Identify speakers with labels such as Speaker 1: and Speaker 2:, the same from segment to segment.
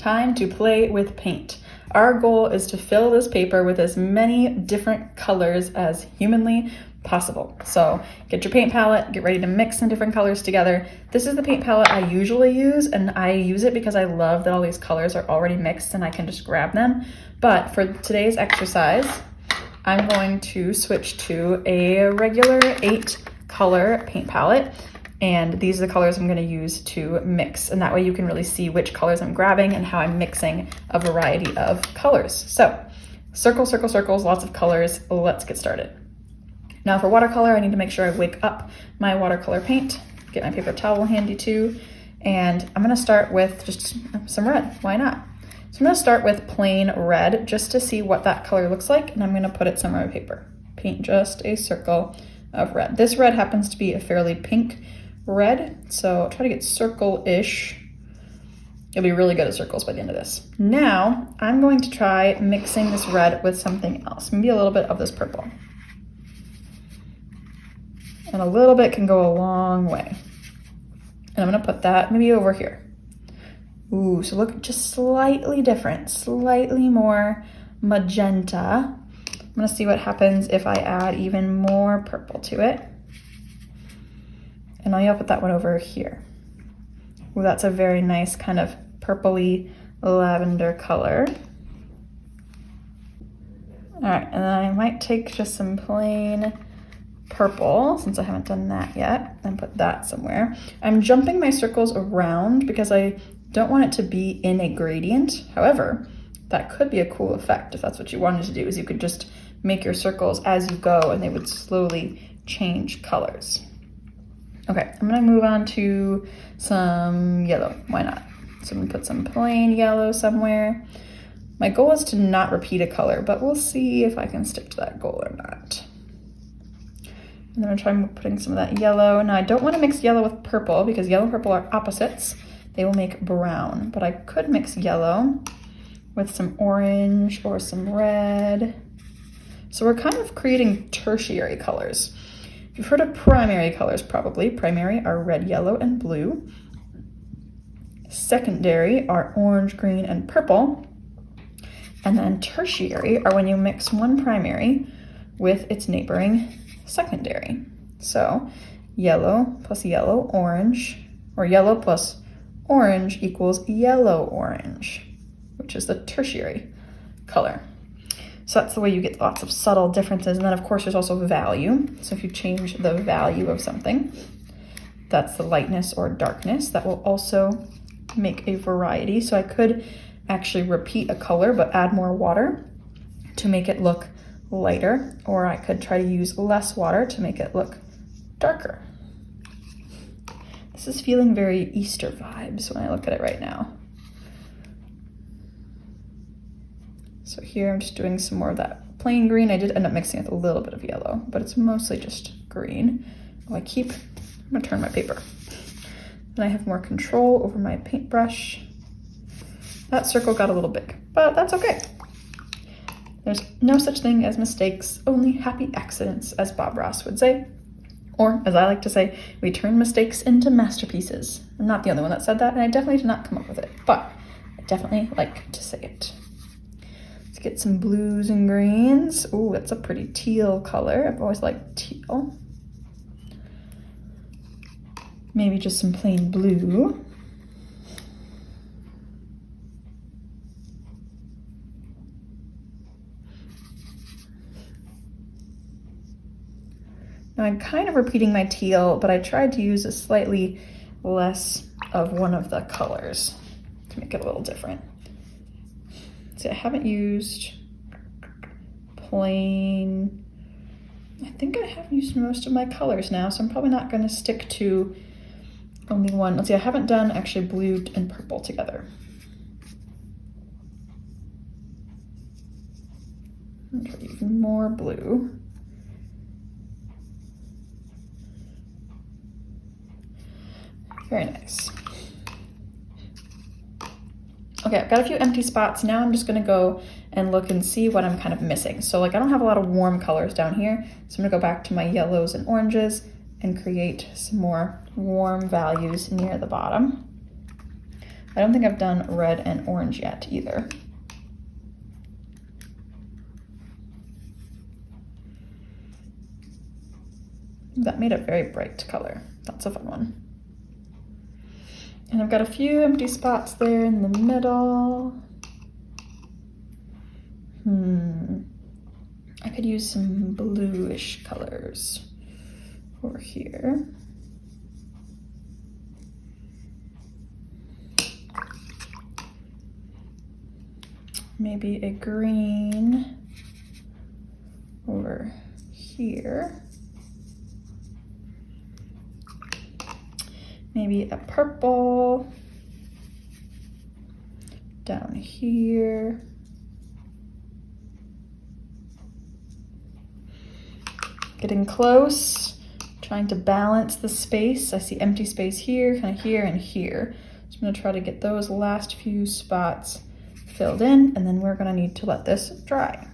Speaker 1: time to play with paint. Our goal is to fill this paper with as many different colors as humanly possible. So get your paint palette, get ready to mix some different colors together. This is the paint palette I usually use, and I use it because I love that all these colors are already mixed and I can just grab them. But for today's exercise, I'm going to switch to a regular 8-color paint palette. And these are the colors I'm going to use to mix. And that way you can really see which colors I'm grabbing and how I'm mixing a variety of colors. So circle, circle, circles, lots of colors. Let's get started. Now for watercolor, I need to make sure I wake up my watercolor paint, get my paper towel handy too. And I'm going to start with just some red. Why not? So I'm going to start with plain red just to see what that color looks like. And I'm going to put it somewhere on paper. Paint just a circle of red. This red happens to be a fairly pink red, so try to get circle-ish. You'll be really good at circles by the end of this. Now, I'm going to try mixing this red with something else. Maybe a little bit of this purple. And a little bit can go a long way. And I'm gonna put that maybe over here. Ooh, so look, just slightly different, slightly more magenta. I'm gonna see what happens if I add even more purple to it. And I'll put that one over here. Ooh, that's a very nice kind of purpley lavender color. All right, and then I might take just some plain purple, since I haven't done that yet, and put that somewhere. I'm jumping my circles around because I don't want it to be in a gradient. However, that could be a cool effect if that's what you wanted to do, is you could just make your circles as you go and they would slowly change colors. Okay, I'm gonna move on to some yellow. Why not? So I'm gonna put some plain yellow somewhere. My goal is to not repeat a color, but we'll see if I can stick to that goal or not. And then I'm trying putting some of that yellow. Now I don't want to mix yellow with purple because yellow and purple are opposites. They will make brown, but I could mix yellow with some orange or some red. So we're kind of creating tertiary colors. You've heard of primary colors probably. Primary are red, yellow, and blue. Secondary are orange, green, and purple. And then tertiary are when you mix one primary with its neighboring secondary. So yellow plus yellow, orange, or yellow plus orange equals yellow-orange, which is the tertiary color. So that's the way you get lots of subtle differences. And then of course there's also value. So if you change the value of something, that's the lightness or darkness. That will also make a variety. So I could actually repeat a color but add more water to make it look lighter, or I could try to use less water to make it look darker. This is feeling very Easter vibes when I look at it right now. So here I'm just doing some more of that plain green. I did end up mixing with a little bit of yellow, but it's mostly just green. Oh, I'm gonna turn my paper. Then I have more control over my paintbrush. That circle got a little big, but that's okay. There's no such thing as mistakes, only happy accidents, as Bob Ross would say. Or, as I like to say, we turn mistakes into masterpieces. I'm not the only one that said that, and I definitely did not come up with it, but I definitely like to say it. Let's get some blues and greens. Ooh, that's a pretty teal color. I've always liked teal. Maybe just some plain blue. Now I'm kind of repeating my teal, but I tried to use a slightly less of one of the colors to make it a little different. See, I haven't used plain. I think I have used most of my colors now, so I'm probably not going to stick to only one. Let's see, I haven't done actually blue and purple together. I'm try even more blue. Very nice. Okay, I've got a few empty spots. Now I'm just gonna go and look and see what I'm kind of missing. So like I don't have a lot of warm colors down here. So I'm gonna go back to my yellows and oranges and create some more warm values near the bottom. I don't think I've done red and orange yet either. That made a very bright color. That's a fun one. And I've got a few empty spots there in the middle. I could use some bluish colors over here. Maybe a green over here. Maybe a purple down here. Getting close, trying to balance the space. I see empty space here, kind of here and here. So I'm gonna try to get those last few spots filled in, and then we're gonna need to let this dry.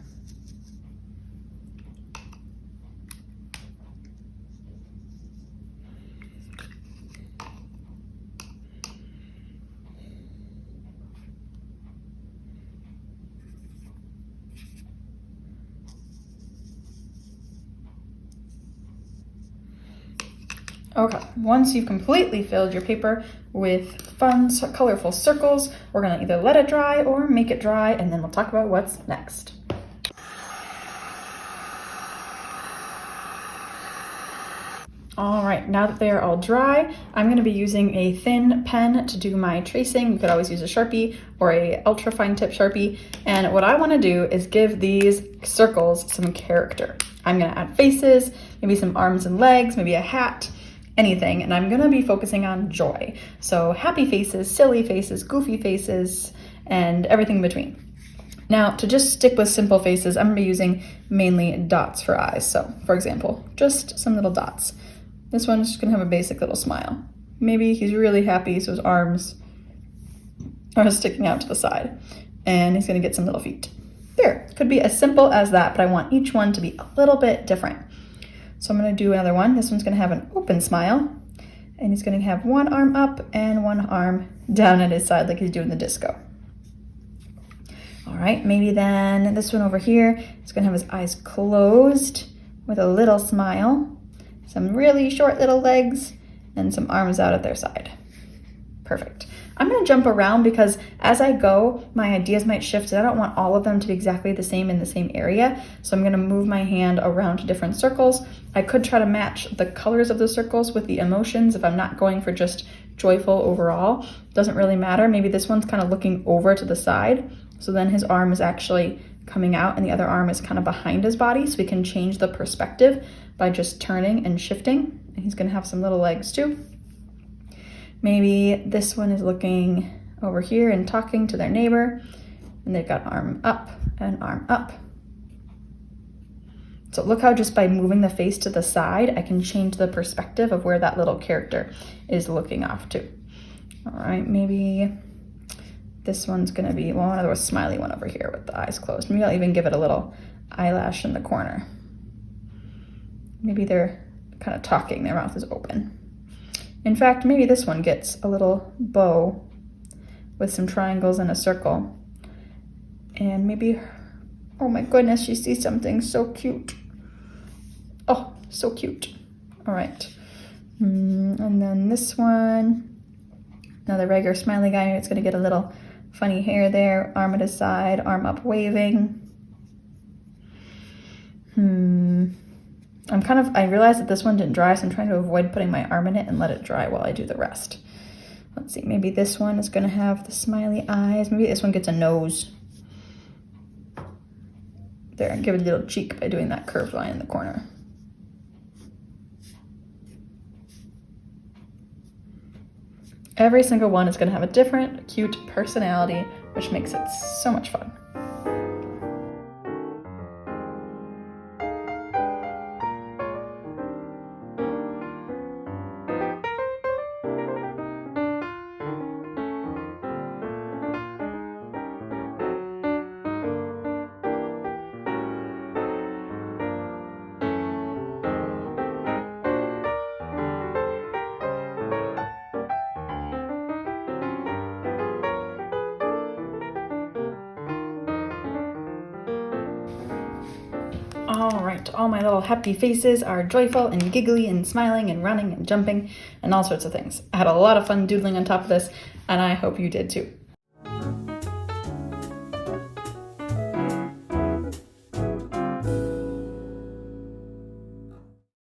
Speaker 1: Okay, once you've completely filled your paper with fun, colorful circles, we're gonna either let it dry or make it dry, and then we'll talk about what's next. All right, now that they are all dry, I'm gonna be using a thin pen to do my tracing. You could always use a Sharpie or a ultra fine tip Sharpie. And what I wanna do is give these circles some character. I'm gonna add faces, maybe some arms and legs, maybe a hat, anything. And I'm gonna be focusing on joy. So happy faces, silly faces, goofy faces, and everything in between. Now, to just stick with simple faces, I'm gonna be using mainly dots for eyes. So for example, just some little dots. This one's just gonna have a basic little smile. Maybe he's really happy, so his arms are sticking out to the side. And he's gonna get some little feet. There, could be as simple as that, but I want each one to be a little bit different. So I'm gonna do another one. This one's gonna have an open smile, and he's gonna have one arm up and one arm down at his side like he's doing the disco. All right, maybe then this one over here, he's gonna have his eyes closed with a little smile. Some really short little legs, and some arms out at their side. Perfect. I'm gonna jump around because as I go, my ideas might shift, and I don't want all of them to be exactly the same in the same area. So I'm gonna move my hand around to different circles. I could try to match the colors of the circles with the emotions if I'm not going for just joyful overall. Doesn't really matter. Maybe this one's kind of looking over to the side. So then his arm is actually coming out and the other arm is kind of behind his body, so we can change the perspective by just turning and shifting. And he's gonna have some little legs too. Maybe this one is looking over here and talking to their neighbor, and they've got arm up and arm up. So look how just by moving the face to the side, I can change the perspective of where that little character is looking off to. All right, maybe this one's gonna be, well, another smiley one over here with the eyes closed. Maybe I'll even give it a little eyelash in the corner. Maybe they're kind of talking, their mouth is open. In fact, maybe this one gets a little bow with some triangles and a circle. And maybe, oh my goodness, she sees something so cute. Oh, so cute. All right. And then this one, another regular smiley guy. It's gonna get a little funny hair there, arm at his side, arm up waving. I realized that this one didn't dry, so I'm trying to avoid putting my arm in it and let it dry while I do the rest. Let's see, maybe this one is gonna have the smiley eyes. Maybe this one gets a nose. There, and give it a little cheek by doing that curved line in the corner. Every single one is gonna have a different, cute personality, which makes it so much fun. All right, all my little happy faces are joyful and giggly and smiling and running and jumping and all sorts of things. I had a lot of fun doodling on top of this, and I hope you did too.